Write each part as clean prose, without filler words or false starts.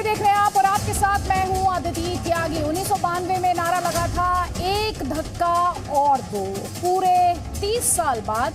देख रहे हैं आप और आपके साथ मैं हूं अदिति त्यागी। 1992 में नारा लगा था एक धक्का और दो। पूरे 30 साल बाद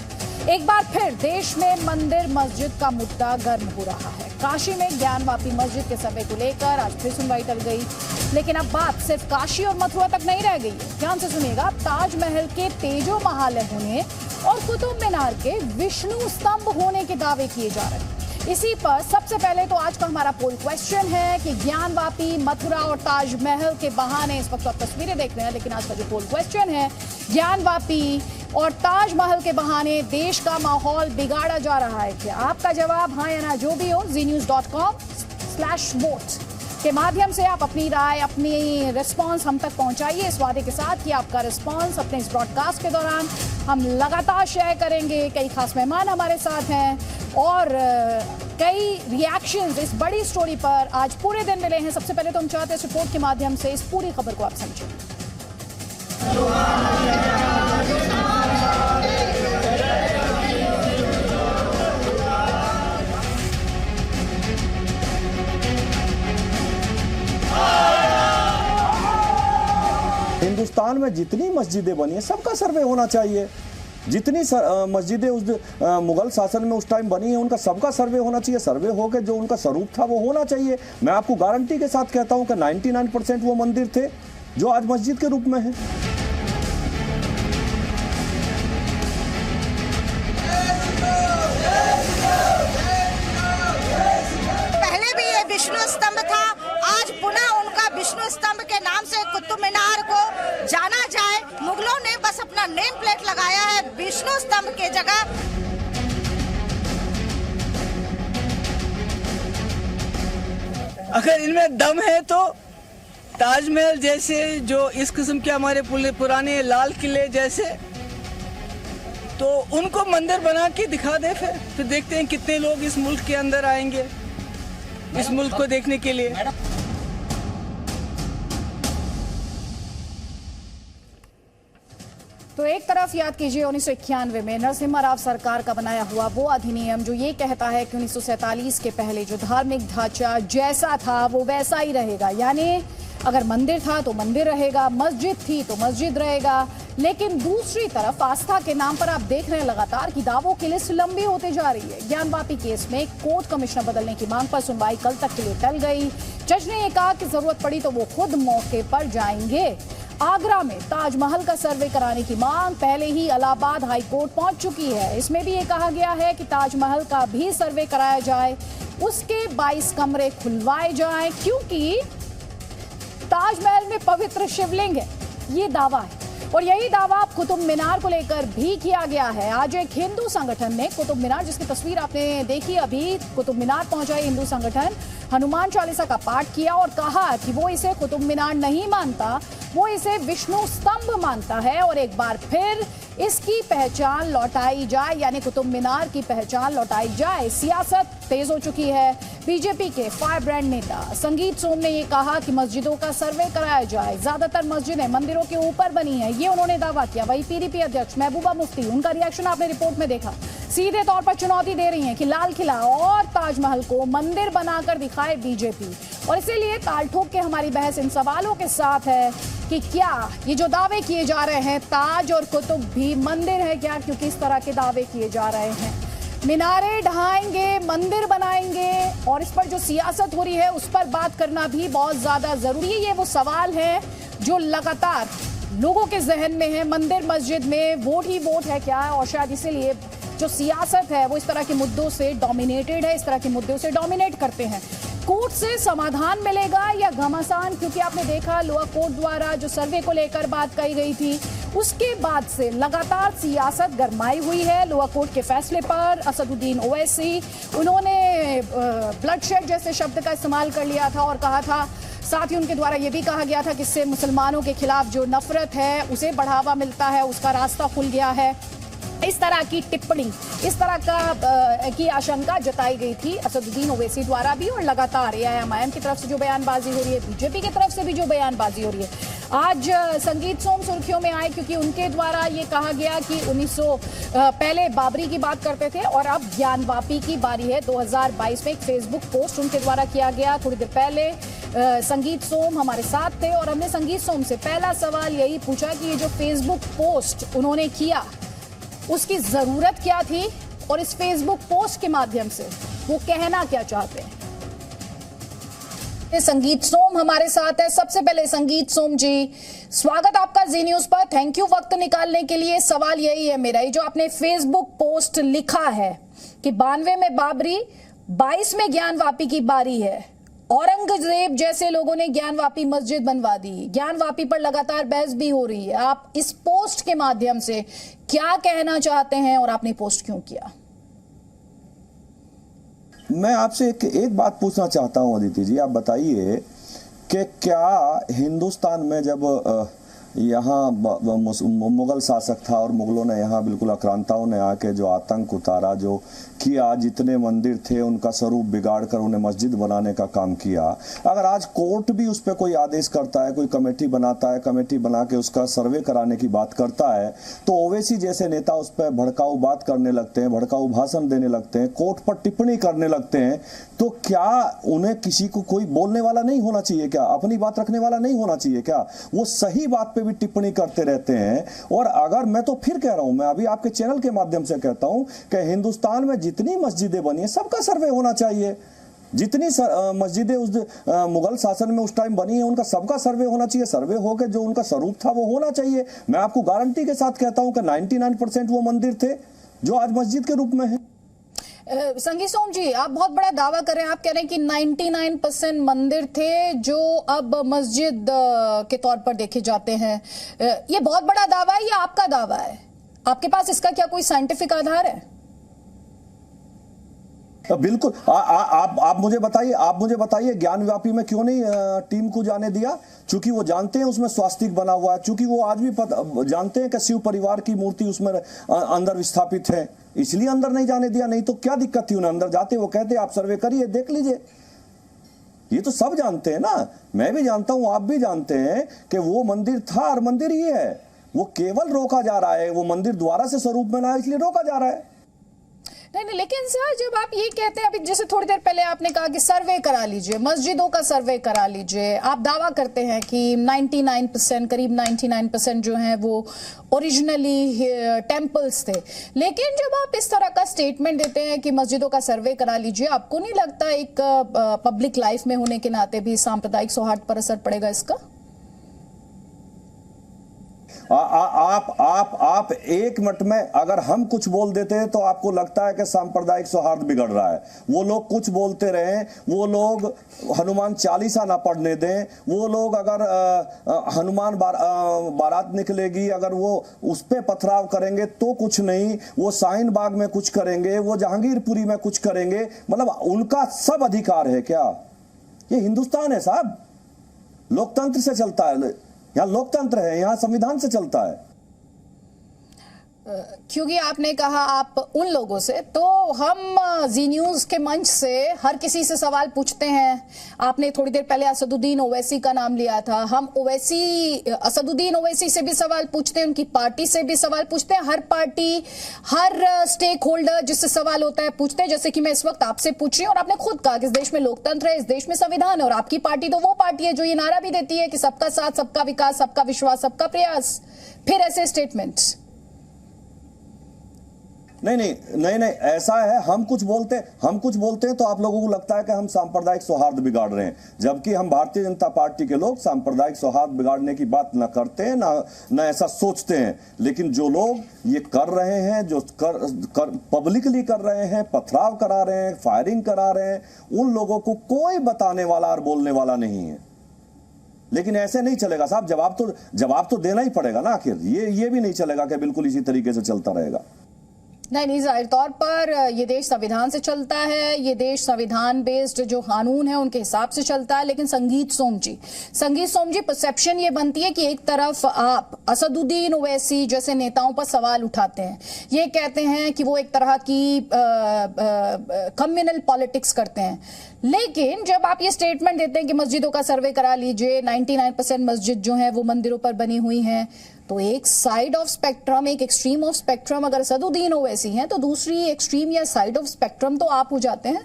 एक बार फिर देश में मंदिर मस्जिद का मुद्दा गर्म हो रहा है। काशी में ज्ञानवापी मस्जिद के सर्वे को लेकर आज फिर सुनवाई टल गई, लेकिन अब बात सिर्फ काशी और मथुरा तक नहीं रह गई है। ध्यान से सुनिएगा, ताजमहल के तेजो महाल होने और कुतुब मीनार के विष्णु स्तंभ होने के दावे किए जा रहे हैं। इसी पर सबसे पहले तो आज का हमारा पोल क्वेश्चन है कि ज्ञानवापी, मथुरा और ताजमहल के बहाने, इस वक्त आप तस्वीरें देख रहे हैं, लेकिन आज का जो पोल क्वेश्चन है, ज्ञानवापी और ताजमहल के बहाने देश का माहौल बिगाड़ा जा रहा है क्या? आपका जवाब हाँ या ना जो भी हो, znews.com/vote के माध्यम से आप अपनी राय, अपनी रिस्पांस हम तक पहुंचाइए इस वादे के साथ कि आपका रिस्पांस अपने इस ब्रॉडकास्ट के दौरान हम लगातार शेयर करेंगे। कई खास मेहमान हमारे साथ हैं और कई रिएक्शंस इस बड़ी स्टोरी पर आज पूरे दिन मिले हैं। सबसे पहले तो हम चाहते हैं रिपोर्ट के माध्यम से इस पूरी खबर को आप समझें। हिंदुस्तान में जितनी मस्जिदें बनी है सबका सर्वे होना चाहिए। जितनी मस्जिदें उस मुगल शासन में उस टाइम बनी है उनका सबका सर्वे होना चाहिए। सर्वे होकर जो उनका स्वरूप था वो होना चाहिए। मैं आपको गारंटी के साथ कहता हूं कि 99% वो मंदिर थे जो आज मस्जिद के रूप में है। पहले भी ये विष्णु स्तंभ था, आज पुनः उनका विष्णु स्तंभ के नाम से कुतुब मीनार को जाना जाए। मुगलों ने बस अपना नेम प्लेट लगाया है विष्णु स्तंभ के जगह। अगर इनमें दम है तो ताजमहल जैसे, जो इस किस्म के हमारे पुराने लाल किले जैसे, तो उनको मंदिर बना के दिखा दे। फिर देखते हैं कितने लोग इस मुल्क के अंदर आएंगे इस मुल्क को देखने के लिए। तो एक तरफ याद कीजिए 1991 में नरसिम्हा राव सरकार का बनाया हुआ वो अधिनियम जो ये कहता है कि 1947 के पहले जो धार्मिक ढांचा जैसा था वो वैसा ही रहेगा, यानी अगर मंदिर था तो मंदिर रहेगा, मस्जिद थी तो मस्जिद रहेगा। लेकिन दूसरी तरफ आस्था के नाम पर आप देख रहे हैं लगातार कि दावों की लिस्ट लंबी होती जा रही है। ज्ञानवापी केस में कोर्ट कमिश्नर बदलने की मांग पर सुनवाई कल तक के लिए टल गई। जज ने यह कहा कि जरूरत पड़ी तो वो खुद मौके पर जाएंगे। आगरा में ताजमहल का सर्वे कराने की मांग पहले ही इलाहाबाद हाई कोर्ट पहुंच चुकी है। इसमें भी ये कहा गया है कि ताजमहल का भी सर्वे कराया जाए, उसके 22 कमरे खुलवाए जाएं, क्योंकि ताजमहल में पवित्र शिवलिंग है, ये दावा है। और यही दावा कुतुब मीनार को लेकर भी किया गया है। आज एक हिंदू संगठन ने कुतुब मीनार, जिसकी तस्वीर आपने देखी अभी, कुतुब मीनार पहुंचा हिंदू संगठन, हनुमान चालीसा का पाठ किया और कहा कि वो इसे कुतुब मीनार नहीं मानता, वो इसे विष्णु स्तंभ मानता है और एक बार फिर इसकी पहचान लौटाई जाए, यानी कुतुब मीनार की पहचान लौटाई जाए। सियासत तेज हो चुकी है। बीजेपी के फायर ब्रांड नेता संगीत सोम ने ये कहा कि मस्जिदों का सर्वे कराया जाए। ज्यादातर मस्जिदें मंदिरों के ऊपर बनी है, ये उन्होंने दावा किया। वही पीडीपी अध्यक्ष महबूबा मुफ्ती, उनका रिएक्शन आपने रिपोर्ट में देखा, सीधे तौर पर चुनौती दे रही हैं कि लाल किला और ताजमहल को मंदिर बनाकर दिखाए बीजेपी। और इसीलिए ताल ठोक के हमारी बहस इन सवालों के साथ है कि क्या ये जो दावे किए जा रहे हैं ताज और कुतुब भी मंदिर है क्या? क्योंकि इस तरह के दावे किए जा रहे हैं। मीनारे ढहाएंगे, मंदिर बनाएंगे, और इस पर जो सियासत हो रही है उस पर बात करना भी बहुत ज्यादा जरूरी है। ये वो सवाल है जो लगातार लोगों के जहन में है। मंदिर मस्जिद में वोट ही वोट है क्या? और शायद इसीलिए जो सियासत है वो इस तरह के मुद्दों से डोमिनेटेड है, इस तरह के मुद्दों से डोमिनेट करते हैं। कोर्ट से समाधान मिलेगा या घमासान? क्योंकि आपने देखा लोअर कोर्ट द्वारा जो सर्वे को लेकर बात कही गई थी, उसके बाद से लगातार सियासत गरमाई हुई है लोअर कोर्ट के फैसले पर। असदुद्दीन ओवैसी, उन्होंने ब्लडशेड जैसे शब्द का इस्तेमाल कर लिया था और कहा था, साथ ही उनके द्वारा ये भी कहा गया था कि इससे मुसलमानों के खिलाफ जो नफरत है उसे बढ़ावा मिलता है, उसका रास्ता खुल गया है। इस तरह की टिप्पणी, इस तरह का की आशंका जताई गई थी असदुद्दीन ओवैसी द्वारा भी, और लगातार एआईएम की तरफ से जो बयानबाजी हो रही है, बीजेपी की तरफ से भी जो बयानबाजी हो रही है। आज संगीत सोम सुर्खियों में आए क्योंकि उनके द्वारा ये कहा गया कि 1900 पहले बाबरी की बात करते थे और अब ज्ञानवापी की बारी है। 2022 में एक फेसबुक पोस्ट उनके द्वारा किया गया। थोड़ी देर पहले संगीत सोम हमारे साथ थे और हमने संगीत सोम से पहला सवाल यही पूछा कि ये जो फेसबुक पोस्ट उन्होंने किया उसकी जरूरत क्या थी और इस फेसबुक पोस्ट के माध्यम से वो कहना क्या चाहते हैं। संगीत सोम हमारे साथ है। सबसे पहले संगीत सोम जी, स्वागत आपका जी न्यूज पर। थैंक यू वक्त निकालने के लिए। सवाल यही है मेरा, ये जो आपने फेसबुक पोस्ट लिखा है कि 92 में बाबरी, 22 में ज्ञानवापी की बारी है, औरंगजेब जैसे लोगों ने ज्ञानवापी मस्जिद बनवा दी, ज्ञानवापी पर लगातार बहस भी हो रही है, आप इस पोस्ट के माध्यम से क्या कहना चाहते हैं और आपने पोस्ट क्यों किया? मैं आपसे एक बात पूछना चाहता हूं अदिति जी, आप बताइए कि क्या हिंदुस्तान में जब यहाँ मुगल शासक था और मुगलों ने यहाँ बिल्कुल आक्रांताओं ने आके जो आतंक उतारा, जो किया, जितने मंदिर थे उनका स्वरूप बिगाड़ कर उन्हें मस्जिद बनाने का काम किया, अगर आज कोर्ट भी उस पर कोई आदेश करता है, कोई कमेटी बनाता है, कमेटी बना के उसका सर्वे कराने की बात करता है, तो ओवैसी जैसे नेता उस पर भड़काऊ बात करने लगते हैं, भड़काऊ भाषण देने लगते हैं, कोर्ट पर टिप्पणी करने लगते हैं, तो क्या उन्हें किसी को कोई बोलने वाला नहीं होना चाहिए क्या? अपनी बात रखने वाला नहीं होना चाहिए क्या? वो सही बात पे भी टिप्पणी करते रहते हैं। और अगर मैं तो फिर कह रहा हूं, मैं अभी आपके चैनल के माध्यम से कहता हूं कि हिंदुस्तान में जितनी मस्जिदें बनी है सबका सर्वे होना चाहिए। जितनी मस्जिदें उस मुगल शासन में उस टाइम बनी है उनका सबका सर्वे होना चाहिए। सर्वे होकर जो उनका स्वरूप था वो होना चाहिए। मैं आपको गारंटी के साथ कहता हूं कि 99% वो मंदिर थे जो आज मस्जिद के रूप में है। संगीत सोम जी, आप बहुत बड़ा दावा कर रहे हैं, आप कह रहे हैं कि 99% मंदिर थे जो अब मस्जिद के तौर पर देखे जाते हैं। ये बहुत बड़ा दावा है या आपका दावा है? आपके पास इसका क्या कोई साइंटिफिक आधार है? बिल्कुल। आप मुझे बताइए ज्ञानवापी में क्यों नहीं टीम को जाने दिया? क्योंकि वो जानते हैं उसमें स्वास्तिक बना हुआ है, क्योंकि वो आज भी जानते हैं कि शिव परिवार की मूर्ति उसमें अंदर विस्थापित है, इसलिए अंदर नहीं जाने दिया। नहीं तो क्या दिक्कत थी उन्हें अंदर जाते? वो कहते आप सर्वे करिए, देख लीजिए। ये तो सब जानते हैं ना, मैं भी जानता हूं, आप भी जानते हैं कि वो मंदिर था और मंदिर ही है। वो केवल रोका जा रहा है, वो मंदिर दोबारा से स्वरूप में ना है इसलिए रोका जा रहा है। नहीं, लेकिन सर जब आप ये कहते हैं, अभी जैसे थोड़ी देर पहले आपने कहा कि सर्वे करा लीजिए, मस्जिदों का सर्वे करा लीजिए, आप दावा करते हैं कि 99% करीब 99% जो हैं वो ओरिजिनली टेम्पल्स थे, लेकिन जब आप इस तरह का स्टेटमेंट देते हैं कि मस्जिदों का सर्वे करा लीजिए, आपको नहीं लगता एक पब्लिक लाइफ में होने के नाते भी सांप्रदायिक सौहार्द पर असर पड़ेगा इसका? आप एक मिनट में अगर हम कुछ बोल देते हैं तो आपको लगता है कि सांप्रदायिक सौहार्द बिगड़ रहा है। वो लोग कुछ बोलते रहे, वो लोग हनुमान चालीसा ना पढ़ने दें, वो लोग अगर हनुमान बारात निकलेगी अगर वो उस पे पथराव करेंगे तो कुछ नहीं, वो शाहीन बाग में कुछ करेंगे, वो जहांगीरपुरी में कुछ करेंगे, मतलब उनका सब अधिकार है क्या? ये हिंदुस्तान है साहब, लोकतंत्र से चलता है, यहाँ लोकतंत्र है, यहाँ संविधान से चलता है। क्योंकि आपने कहा आप उन लोगों से, तो हम जी न्यूज के मंच से हर किसी से सवाल पूछते हैं। आपने थोड़ी देर पहले असदुद्दीन ओवैसी का नाम लिया था, हम असदुद्दीन ओवैसी से भी सवाल पूछते हैं, उनकी पार्टी से भी सवाल पूछते हैं, हर पार्टी, हर स्टेक होल्डर जिससे सवाल होता है पूछते हैं। जैसे कि मैं इस वक्त आपसे पूछ रही हूँ और आपने खुद कहा कि इस देश में लोकतंत्र है, इस देश में संविधान है, और आपकी पार्टी तो वो पार्टी है जो ये नारा भी देती है कि सबका साथ, सबका विकास, सबका विश्वास, सबका प्रयास। फिर ऐसे स्टेटमेंट्स नहीं, ऐसा है, हम कुछ बोलते हैं तो आप लोगों को लगता है कि हम सांप्रदायिक सौहार्द बिगाड़ रहे हैं, जबकि हम भारतीय जनता पार्टी के लोग सांप्रदायिक सौहार्द बिगाड़ने की बात ना करते हैं, ना ऐसा सोचते हैं। लेकिन जो लोग ये कर रहे हैं, जो पब्लिकली कर रहे हैं, पथराव करा रहे हैं, फायरिंग करा रहे हैं, उन लोगों को कोई बताने वाला और बोलने वाला नहीं है। लेकिन ऐसे नहीं चलेगा साहब, जवाब तो देना ही पड़ेगा ना। आखिर ये भी नहीं चलेगा कि बिल्कुल इसी तरीके से चलता रहेगा। नहीं, जाहिर तौर पर ये देश संविधान से चलता है, ये देश संविधान बेस्ड जो कानून है उनके हिसाब से चलता है। लेकिन संगीत सोम जी, परसेप्शन ये बनती है कि एक तरफ आप असदुद्दीन ओवैसी जैसे नेताओं पर सवाल उठाते हैं, ये कहते हैं कि वो एक तरह की कम्युनल पॉलिटिक्स करते हैं, लेकिन जब आप ये स्टेटमेंट देते हैं कि मस्जिदों का सर्वे करा लीजिए, 99% मस्जिद जो है वो मंदिरों पर बनी हुई हैं, तो एक साइड ऑफ स्पेक्ट्रम, एक एक्सट्रीम ऑफ स्पेक्ट्रम अगर असदुद्दीन ओवैसी हैं, तो दूसरी एक्सट्रीम या साइड ऑफ स्पेक्ट्रम तो आप हो जाते हैं।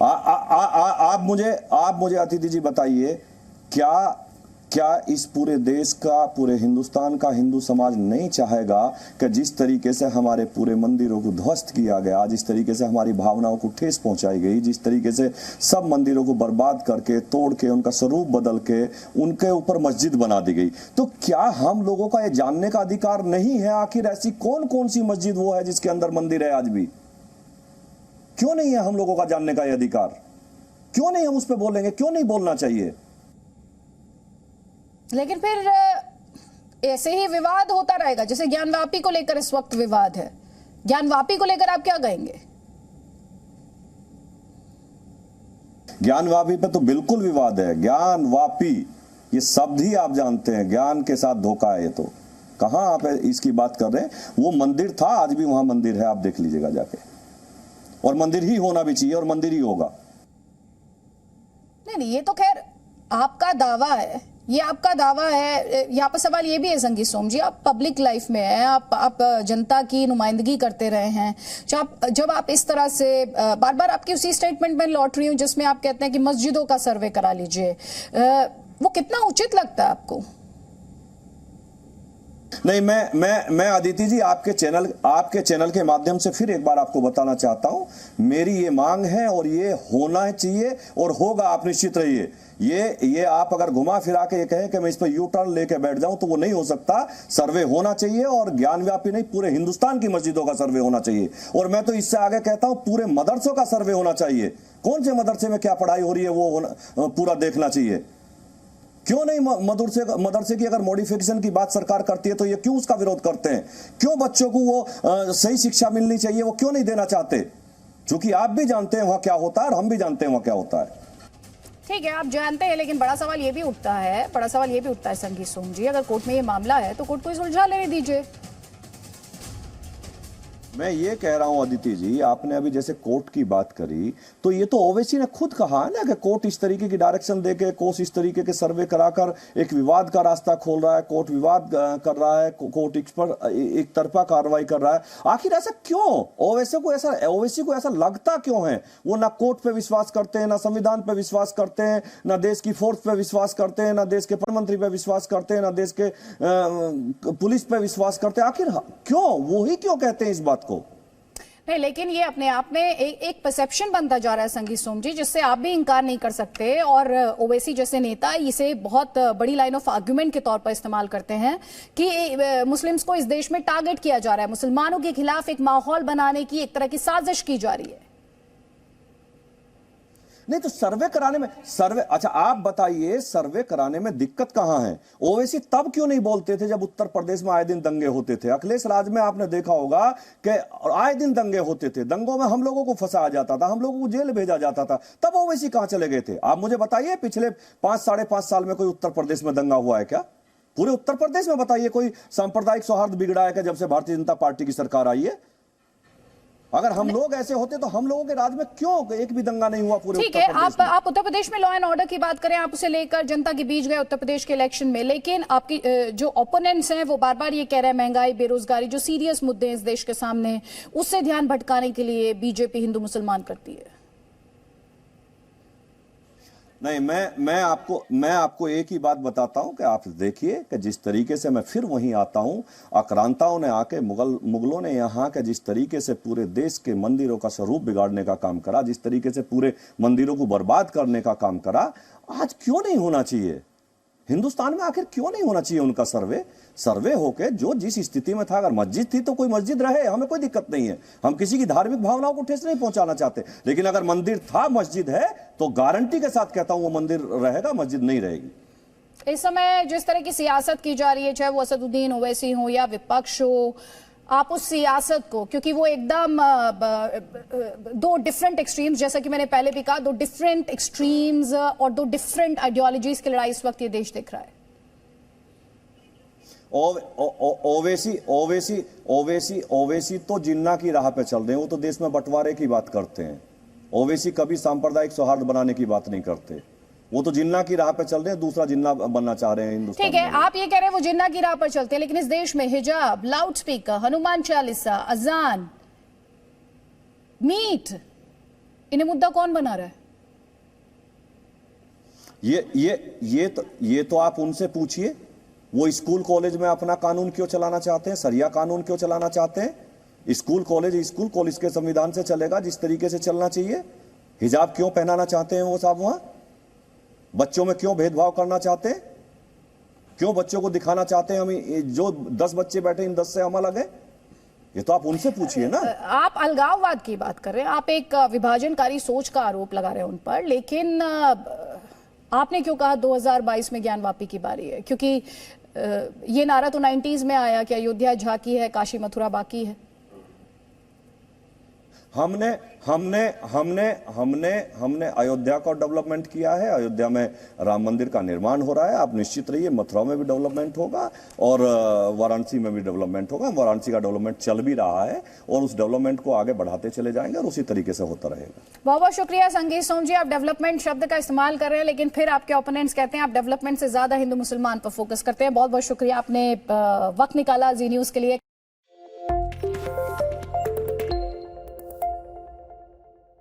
आप मुझे अतिथि जी बताइए, क्या इस पूरे देश का, पूरे हिंदुस्तान का हिंदू समाज नहीं चाहेगा कि जिस तरीके से हमारे पूरे मंदिरों को ध्वस्त किया गया, जिस तरीके से हमारी भावनाओं को ठेस पहुंचाई गई, जिस तरीके से सब मंदिरों को बर्बाद करके, तोड़ के, उनका स्वरूप बदल के उनके ऊपर मस्जिद बना दी गई, तो क्या हम लोगों का ये जानने का अधिकार नहीं है आखिर ऐसी कौन कौन सी मस्जिद वो है जिसके अंदर मंदिर है आज भी? क्यों नहीं है हम लोगों का जानने का ये अधिकार? क्यों नहीं हम उस पर बोलेंगे? क्यों नहीं बोलना चाहिए? लेकिन फिर ऐसे ही विवाद होता रहेगा, जैसे ज्ञानवापी को लेकर इस वक्त विवाद है। ज्ञानवापी को लेकर आप क्या कहेंगे? ज्ञानवापी पे तो बिल्कुल विवाद है। ज्ञानवापी ये शब्द ही आप जानते हैं, ज्ञान के साथ धोखा है। ये तो कहां आप इसकी बात कर रहे हैं? वो मंदिर था, आज भी वहां मंदिर है, आप देख लीजिएगा जाके, और मंदिर ही होना भी चाहिए और मंदिर ही होगा। नहीं, ये तो खैर आपका दावा है, ये आपका दावा है। यहाँ पर सवाल ये भी है संगीत सोम जी, आप पब्लिक लाइफ में हैं, आप जनता की नुमाइंदगी करते रहे हैं, जब आप इस तरह से बार बार आपकी उसी स्टेटमेंट में लौट रही हूँ जिसमें आप कहते हैं कि मस्जिदों का सर्वे करा लीजिए, वो कितना उचित लगता है आपको? नहीं, मैं अदिति जी आपके चैनल के माध्यम से फिर एक बार आपको बताना चाहता हूं, मेरी ये मांग है और ये होना चाहिए और होगा, आप निश्चित रहिए। ये आप अगर घुमा फिरा के ये कहें कि मैं इस पर यू टर्न लेके बैठ जाऊं तो वो नहीं हो सकता। सर्वे होना चाहिए, और ज्ञानव्यापी नहीं, पूरे हिंदुस्तान की मस्जिदों का सर्वे होना चाहिए। और मैं तो इससे आगे कहता हूं, पूरे मदरसों का सर्वे होना चाहिए। कौन से मदरसे में क्या पढ़ाई हो रही है वो पूरा देखना चाहिए। क्यों नहीं मदरसे की अगर मॉडिफिकेशन की बात सरकार करती है तो ये क्यों उसका विरोध करते हैं? क्यों बच्चों को वो सही शिक्षा मिलनी चाहिए वो क्यों नहीं देना चाहते? क्योंकि आप भी जानते हैं वहां क्या होता है और हम भी जानते हैं वहां क्या होता है। ठीक है, आप जानते हैं, लेकिन बड़ा सवाल ये भी उठता है संगीत सोम जी, अगर कोर्ट में ये मामला है तो कोर्ट को सुलझा लेने दीजिए। मैं ये कह रहा हूं अदिति जी, आपने अभी जैसे कोर्ट की बात करी, तो ये तो ओवैसी ने खुद कहा है ना कि कोर्ट इस तरीके की डायरेक्शन देके, कोर्ट इस तरीके के सर्वे कराकर एक विवाद का रास्ता खोल रहा है, कोर्ट विवाद कर रहा है, कोर्ट इस पर एक तरफा कार्रवाई कर रहा है। आखिर ऐसा क्यों? ओवैसी को ऐसा लगता क्यों है? वो ना कोर्ट पे विश्वास करते हैं, ना संविधान पे विश्वास करते हैं, ना देश की फोर्स पे विश्वास करते हैं, ना देश के प्रधानमंत्री पे विश्वास करते हैं, ना देश के पुलिस पे विश्वास करते हैं। आखिर क्यों? वो ही क्यों कहते हैं इस बात को? नहीं, लेकिन ये अपने आप में एक परसेप्शन बनता जा रहा है संगीत सोम जी, जिससे आप भी इनकार नहीं कर सकते। और ओवैसी जैसे नेता इसे बहुत बड़ी लाइन ऑफ आर्गुमेंट के तौर पर इस्तेमाल करते हैं कि मुस्लिम्स को इस देश में टारगेट किया जा रहा है, मुसलमानों के खिलाफ एक माहौल बनाने की एक तरह की साजिश की जा रही है। नहीं तो सर्वे कराने में अच्छा आप बताइए, सर्वे कराने में दिक्कत कहां है? ओवैसी तब क्यों नहीं बोलते थे जब उत्तर प्रदेश में आए दिन दंगे होते थे? अखिलेश राज में आपने देखा होगा कि आए दिन दंगे होते थे, दंगों में हम लोगों को फंसाया जाता था, हम लोगों को जेल भेजा जाता था, तब ओवैसी कहां चले गए थे? आप मुझे बताइए, पिछले 5-5.5 साल में कोई उत्तर प्रदेश में दंगा हुआ है क्या? पूरे उत्तर प्रदेश में बताइए कोई सांप्रदायिक सौहार्द बिगड़ा है क्या जब से भारतीय जनता पार्टी की सरकार आई है? अगर हम लोग ऐसे होते तो हम लोगों के राज में क्यों एक भी दंगा नहीं हुआ पूरे? ठीक है, आप उत्तर प्रदेश में लॉ एंड ऑर्डर की बात करें, आप उसे लेकर जनता के बीच गए उत्तर प्रदेश के इलेक्शन में, लेकिन आपकी जो ओपोनेंट्स हैं वो बार बार ये कह रहे हैं महंगाई, बेरोजगारी, जो सीरियस मुद्दे हैं इस देश के सामने, उससे ध्यान भटकाने के लिए बीजेपी हिंदू मुसलमान करती है। नहीं, मैं आपको एक ही बात बताता हूं कि आप देखिए कि जिस तरीके से मैं फिर वहीं आता हूं, आक्रांताओं ने आके, मुगलों ने यहाँ के जिस तरीके से पूरे देश के मंदिरों का स्वरूप बिगाड़ने का काम करा, जिस तरीके से पूरे मंदिरों को बर्बाद करने का काम करा, आज क्यों नहीं होना चाहिए हिंदुस्तान में? आखिर क्यों नहीं होना चाहिए उनका सर्वे होके जो जिस स्थिति में था? अगर मस्जिद थी तो कोई मस्जिद रहे, हमें कोई दिक्कत नहीं है, हम किसी की धार्मिक भावनाओं को ठेस नहीं पहुंचाना चाहते। लेकिन अगर मंदिर था, मस्जिद है, तो गारंटी के साथ कहता हूं वो मंदिर रहेगा, मस्जिद नहीं रहेगी। इस समय जिस तरह की सियासत की जा रही है, चाहे वो असदुद्दीन ओवैसी हो या विपक्ष हो, आप उस सियासत को, क्योंकि वो एकदम दो डिफरेंट एक्सट्रीम्स, जैसा कि मैंने पहले भी कहा, दो डिफरेंट एक्सट्रीम्स और दो डिफरेंट आइडियोलॉजीज की लड़ाई इस वक्त ये देश दिख रहा है। ओवैसी तो जिन्ना की राह पे चल रहे हैं, वो तो देश में बंटवारे की बात करते हैं। ओवैसी कभी सांप्रदायिक सौहार्द बनाने की बात नहीं करते, वो तो जिन्ना की राह पे चल रहे हैं, दूसरा जिन्ना बनना चाह रहे हैं हिंदुस्तान। ठीक है, आप ये कह रहे हैं वो जिन्ना की राह पर चलते हैं, लेकिन इस देश में हिजाब, लाउड स्पीकर, हनुमान चालीसा, अजान, मीट, इन्हें मुद्दा कौन बना रहा है? ये तो आप उनसे पूछिए, वो स्कूल कॉलेज में अपना कानून क्यों चलाना चाहते हैं, सरिया कानून क्यों चलाना चाहते हैं। स्कूल कॉलेज के संविधान से चलेगा जिस तरीके से चलना चाहिए। हिजाब क्यों पहनाना चाहते हैं वो साहब, वहां बच्चों में क्यों भेदभाव करना चाहते हैं, क्यों बच्चों को दिखाना चाहते हैं हम जो 10 बच्चे बैठे इन 10 से हम अलग है। ये तो आप उनसे पूछिए ना। आप अलगाववाद की बात कर रहे हैं, आप एक विभाजनकारी सोच का आरोप लगा रहे हैं उन पर, लेकिन आपने क्यों कहा 2022 में ज्ञानवापी की बारी है? क्योंकि ये नारा तो 90s में आया कि अयोध्या झांकी है, काशी मथुरा बाकी है। हमने अयोध्या का डेवलपमेंट किया है, अयोध्या में राम मंदिर का निर्माण हो रहा है। आप निश्चित रहिए मथुरा में भी डेवलपमेंट होगा और वाराणसी में भी डेवलपमेंट होगा। वाराणसी का डेवलपमेंट चल भी रहा है और उस डेवलपमेंट को आगे बढ़ाते चले जाएंगे और उसी तरीके से होता रहेगा। बहुत बहुत शुक्रिया संगीत सोम जी, आप डेवलपमेंट शब्द का इस्तेमाल कर रहे हैं, लेकिन फिर आपके ओपोनेंट्स कहते हैं आप डेवलपमेंट से ज्यादा हिंदू मुसलमान पर फोकस करते हैं। बहुत बहुत शुक्रिया, आपने वक्त निकाला जी न्यूज के लिए।